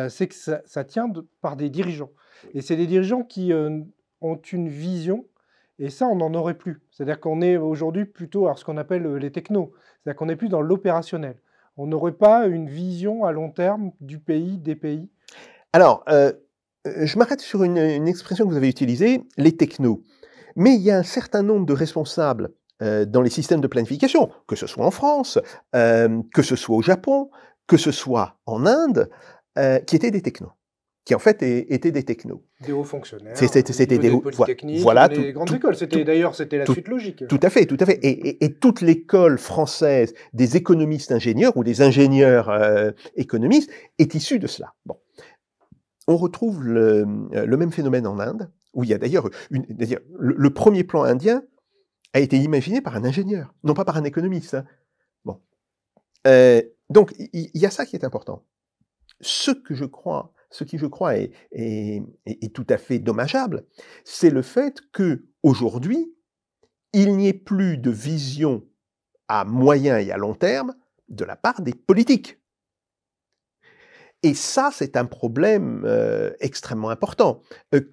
c'est que ça tient par des dirigeants. Et c'est des dirigeants qui ont une vision, et ça, on n'en aurait plus. C'est-à-dire qu'on est aujourd'hui plutôt à ce qu'on appelle les technos. C'est-à-dire qu'on n'est plus dans l'opérationnel. On n'aurait pas une vision à long terme du pays, des pays? Alors, je m'arrête sur une expression que vous avez utilisée, les technos. Mais il y a un certain nombre de responsables dans les systèmes de planification, que ce soit en France, que ce soit au Japon, que ce soit en Inde, qui étaient des technos. qui en fait étaient des technos. Des hauts fonctionnaires, C'était des polytechniques, voilà, des grandes écoles. D'ailleurs, c'était la suite logique. Tout à fait, tout à fait. Et toute l'école française des économistes ingénieurs ou des ingénieurs économistes est issue de cela. Bon. On retrouve le même phénomène en Inde, où il y a d'ailleurs le premier plan indien a été imaginé par un ingénieur, non pas par un économiste. Hein. Bon. Donc, il y a ça qui est important. Ce qui, je crois, est tout à fait dommageable, c'est le fait que aujourd'hui, il n'y ait plus de vision à moyen et à long terme de la part des politiques. Et ça, c'est un problème extrêmement important.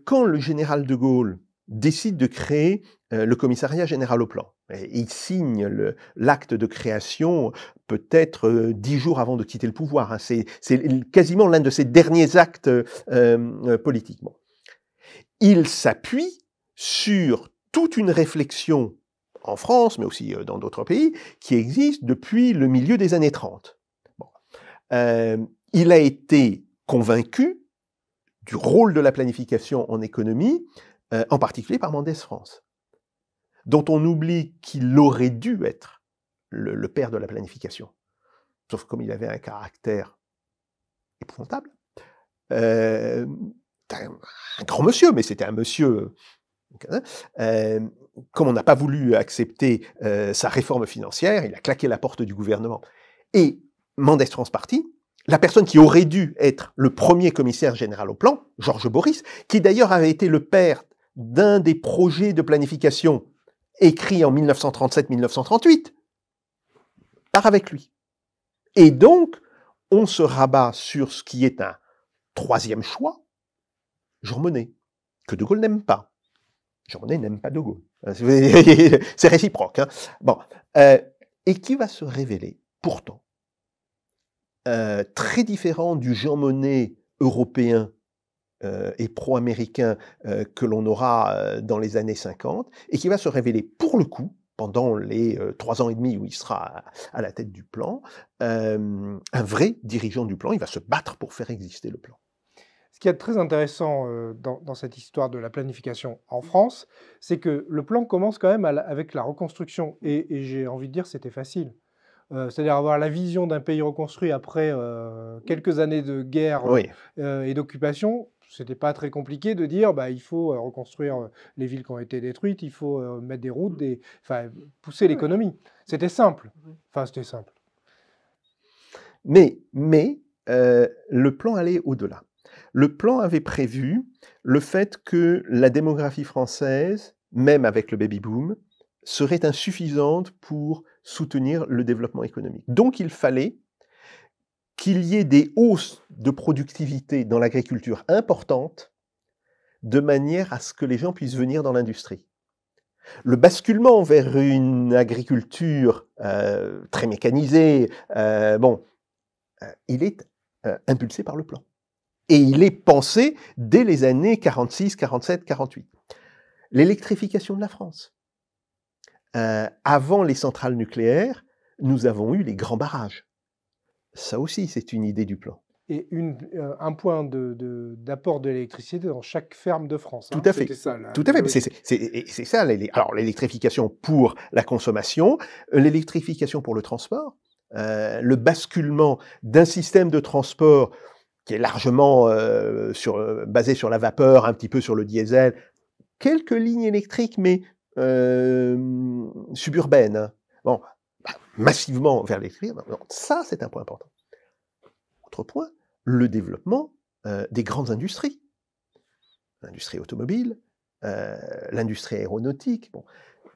Quand le général de Gaulle décide de créer le commissariat général au plan, et il signe l'acte de création peut-être 10 jours avant de quitter le pouvoir. Hein. C'est quasiment l'un de ses derniers actes politiques. Bon. Il s'appuie sur toute une réflexion en France, mais aussi dans d'autres pays, qui existe depuis le milieu des années 30. Bon. Il a été convaincu du rôle de la planification en économie, en particulier par Mendès France, dont on oublie qu'il aurait dû être le père de la planification. Sauf comme il avait un caractère épouvantable. Un grand monsieur, mais c'était un monsieur... comme on n'a pas voulu accepter sa réforme financière, il a claqué la porte du gouvernement. Et Mendès France parti, la personne qui aurait dû être le premier commissaire général au plan, Georges Boris, qui d'ailleurs avait été le père d'un des projets de planification écrits en 1937-1938, part avec lui. Et donc, on se rabat sur ce qui est un troisième choix, Jean Monnet, que De Gaulle n'aime pas. Jean Monnet n'aime pas De Gaulle. C'est réciproque. Hein. Bon. Et qui va se révéler, pourtant, très différent du Jean Monnet européen et pro-américain que l'on aura dans les années 50, et qui va se révéler, pour le coup, pendant les 3 ans et demi où il sera à la tête du plan, un vrai dirigeant du plan. Il va se battre pour faire exister le plan. Ce qui est très intéressant dans cette histoire de la planification en France, c'est que le plan commence quand même avec la reconstruction. Et j'ai envie de dire c'était facile. C'est-à-dire avoir la vision d'un pays reconstruit après quelques années de guerre et d'occupation. C'était pas très compliqué de dire il faut reconstruire les villes qui ont été détruites, il faut mettre des routes, pousser l'économie. C'était simple. Enfin, c'était simple. Mais le plan allait au-delà. Le plan avait prévu le fait que la démographie française, même avec le baby-boom, serait insuffisante pour soutenir le développement économique. Donc il fallait qu'il y ait des hausses de productivité dans l'agriculture importantes, de manière à ce que les gens puissent venir dans l'industrie. Le basculement vers une agriculture très mécanisée, il est impulsé par le plan. Et il est pensé dès les années 46, 47, 48. L'électrification de la France. Avant les centrales nucléaires, nous avons eu les grands barrages. Ça aussi, c'est une idée du plan. Et un point d'apport de l'électricité dans chaque ferme de France. Tout à fait. Tout à fait. C'est ça. Alors, l'électrification pour la consommation, l'électrification pour le transport, le basculement d'un système de transport qui est largement basé sur la vapeur, un petit peu sur le diesel, quelques lignes électriques, mais suburbaines. Hein. Bon, massivement vers l'électrique. Ça, c'est un point important. Autre point, le développement des grandes industries. L'industrie automobile, l'industrie aéronautique. Bon.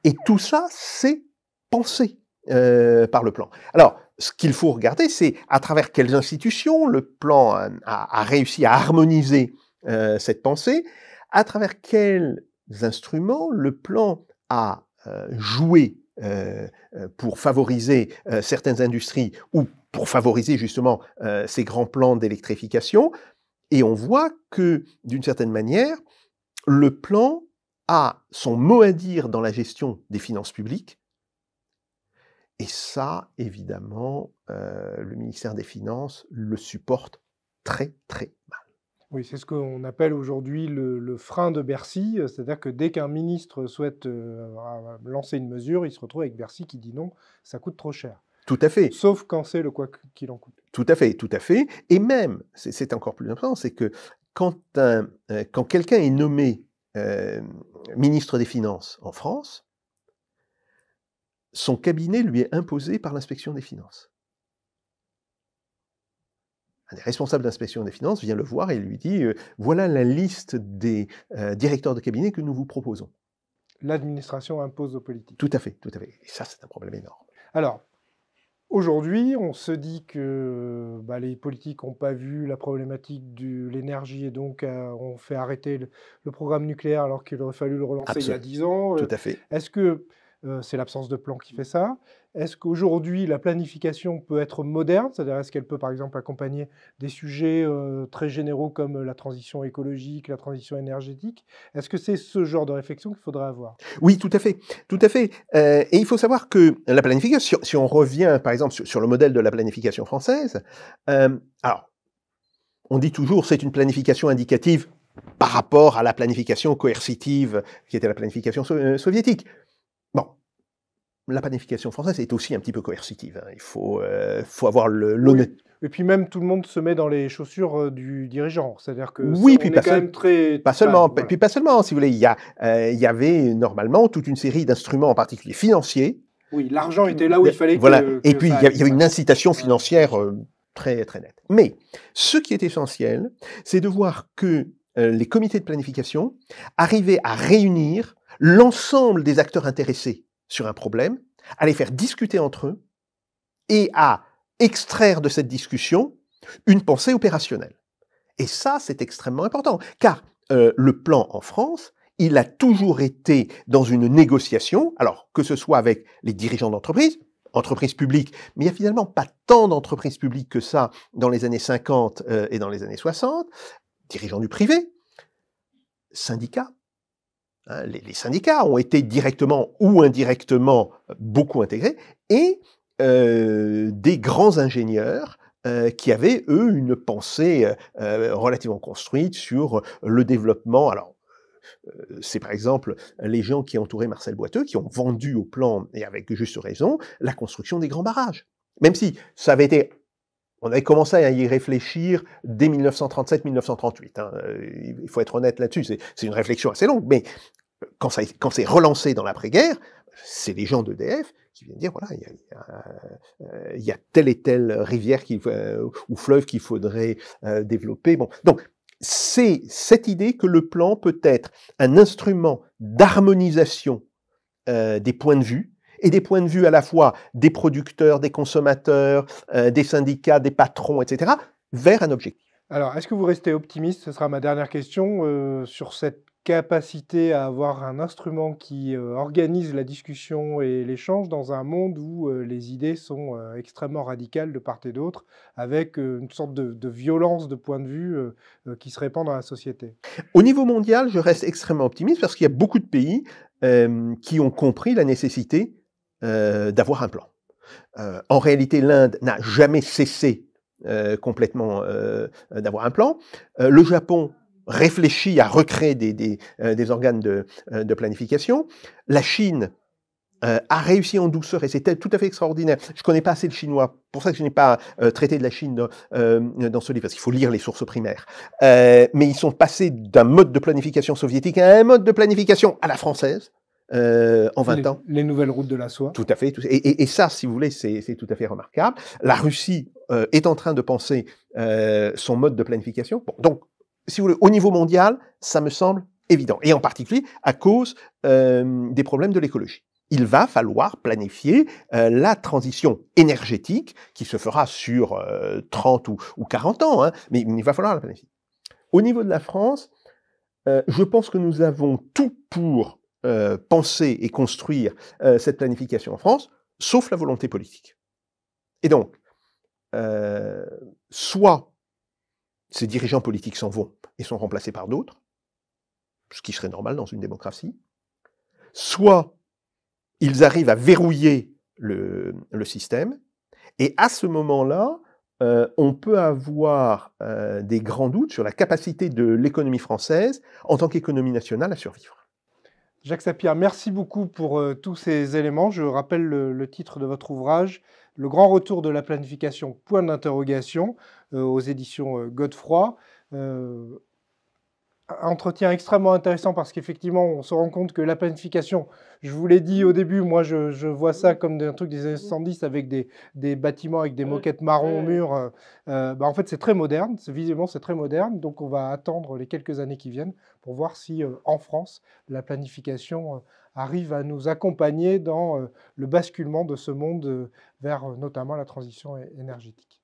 Et tout ça, c'est pensé par le plan. Alors, ce qu'il faut regarder, c'est à travers quelles institutions le plan a réussi à harmoniser cette pensée, à travers quels instruments le plan a joué pour favoriser certaines industries ou pour favoriser justement ces grands plans d'électrification. Et on voit que, d'une certaine manière, le plan a son mot à dire dans la gestion des finances publiques. Et ça, évidemment, le ministère des Finances le supporte très, très mal. Oui, c'est ce qu'on appelle aujourd'hui le frein de Bercy, c'est-à-dire que dès qu'un ministre souhaite lancer une mesure, il se retrouve avec Bercy qui dit non, ça coûte trop cher. Tout à fait. Sauf quand c'est le quoi qu'il en coûte. Tout à fait, tout à fait. Et même, c'est encore plus important, c'est que quand quelqu'un est nommé ministre des Finances en France, son cabinet lui est imposé par l'inspection des finances. Un des responsables d'inspection des finances vient le voir et lui dit voilà la liste des directeurs de cabinet que nous vous proposons. L'administration impose aux politiques. Tout à fait, tout à fait. Et ça, c'est un problème énorme. Alors, aujourd'hui, on se dit que les politiques n'ont pas vu la problématique de l'énergie et donc ont fait arrêter le programme nucléaire alors qu'il aurait fallu le relancer il y a 10 ans. Tout à fait. Est-ce que c'est l'absence de plan qui fait ça? Est-ce qu'aujourd'hui, la planification peut être moderne? C'est-à-dire, est-ce qu'elle peut, par exemple, accompagner des sujets très généraux comme la transition écologique, la transition énergétique? Est-ce que c'est ce genre de réflexion qu'il faudrait avoir? Oui, tout à fait. Tout à fait. Et il faut savoir que la planification, si on revient, par exemple, sur le modèle de la planification française, alors, on dit toujours c'est une planification indicative par rapport à la planification coercitive qui était la planification soviétique. Bon, la planification française est aussi un petit peu coercitive. Hein. Il faut avoir l'honnêteté. Et puis même, tout le monde se met dans les chaussures du dirigeant. C'est-à-dire que oui, on est quand même très... Pas seulement, voilà. Puis pas seulement, si vous voulez. Il y avait normalement toute une série d'instruments, en particulier financiers. Oui, l'argent était là où il fallait voilà. que Et puis, ça il y aille. avait une incitation financière très, très nette. Mais ce qui est essentiel, c'est de voir que les comités de planification arrivaient à réunir l'ensemble des acteurs intéressés sur un problème, à les faire discuter entre eux et à extraire de cette discussion une pensée opérationnelle. Et ça, c'est extrêmement important, car le plan en France, il a toujours été dans une négociation, alors que ce soit avec les dirigeants d'entreprise, entreprises publiques, mais il n'y a finalement pas tant d'entreprises publiques que ça dans les années 50 et dans les années 60, dirigeants du privé, syndicats. Hein, les syndicats ont été directement ou indirectement beaucoup intégrés, et des grands ingénieurs qui avaient, eux, une pensée relativement construite sur le développement. Alors, c'est par exemple les gens qui entouraient Marcel Boiteux, qui ont vendu au plan, et avec juste raison, la construction des grands barrages. Même si ça avait été... On avait commencé à y réfléchir dès 1937-1938. Hein. Il faut être honnête là-dessus, c'est une réflexion assez longue, mais quand c'est relancé dans l'après-guerre, c'est les gens d'EDF qui viennent dire, voilà, il y a telle et telle rivière ou fleuve qu'il faudrait développer. Bon. Donc, c'est cette idée que le plan peut être un instrument d'harmonisation des points de vue, et des points de vue à la fois des producteurs, des consommateurs, des syndicats, des patrons, etc., vers un objectif. Alors, est-ce que vous restez optimiste? Ce sera ma dernière question sur cette capacité à avoir un instrument qui organise la discussion et l'échange dans un monde où les idées sont extrêmement radicales de part et d'autre, avec une sorte de violence de point de vue qui se répand dans la société. Au niveau mondial, je reste extrêmement optimiste parce qu'il y a beaucoup de pays qui ont compris la nécessité d'avoir un plan. En réalité, l'Inde n'a jamais cessé complètement d'avoir un plan. Le Japon réfléchit à recréer des organes de planification. La Chine a réussi en douceur, et c'était tout à fait extraordinaire. Je ne connais pas assez le chinois, pour ça que je n'ai pas traité de la Chine dans ce livre, parce qu'il faut lire les sources primaires. Mais ils sont passés d'un mode de planification soviétique à un mode de planification à la française, en 20 ans. Les nouvelles routes de la soie. Tout à fait. Et ça, si vous voulez, c'est tout à fait remarquable. La Russie est en train de penser son mode de planification. Bon, donc, si vous voulez, au niveau mondial, ça me semble évident. Et en particulier à cause des problèmes de l'écologie. Il va falloir planifier la transition énergétique qui se fera sur 30 ou 40 ans, hein, mais il va falloir la planifier. Au niveau de la France, je pense que nous avons tout pour penser et construire cette planification en France, sauf la volonté politique. Et donc, soit ces dirigeants politiques s'en vont et sont remplacés par d'autres, ce qui serait normal dans une démocratie, soit ils arrivent à verrouiller le système, et à ce moment-là, on peut avoir des grands doutes sur la capacité de l'économie française, en tant qu'économie nationale, à survivre. Jacques Sapir, merci beaucoup pour tous ces éléments. Je rappelle le titre de votre ouvrage, Le grand retour de la planification, point d'interrogation, aux éditions Godefroy. Un entretien extrêmement intéressant parce qu'effectivement, on se rend compte que la planification, je vous l'ai dit au début, moi je vois ça comme un truc des années 70 avec des bâtiments avec des moquettes marron au mur. En fait, c'est très moderne, visiblement c'est très moderne, donc on va attendre les quelques années qui viennent pour voir si en France, la planification arrive à nous accompagner dans le basculement de ce monde vers notamment la transition énergétique.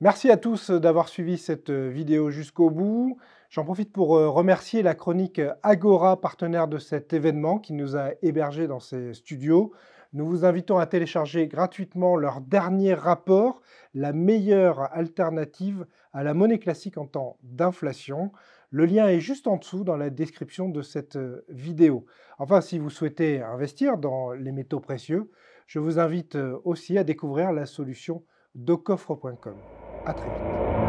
Merci à tous d'avoir suivi cette vidéo jusqu'au bout. J'en profite pour remercier la chronique Agora, partenaire de cet événement, qui nous a hébergés dans ses studios. Nous vous invitons à télécharger gratuitement leur dernier rapport, la meilleure alternative à la monnaie classique en temps d'inflation. Le lien est juste en dessous dans la description de cette vidéo. Enfin, si vous souhaitez investir dans les métaux précieux, je vous invite aussi à découvrir la solution docoffre.com. À très vite.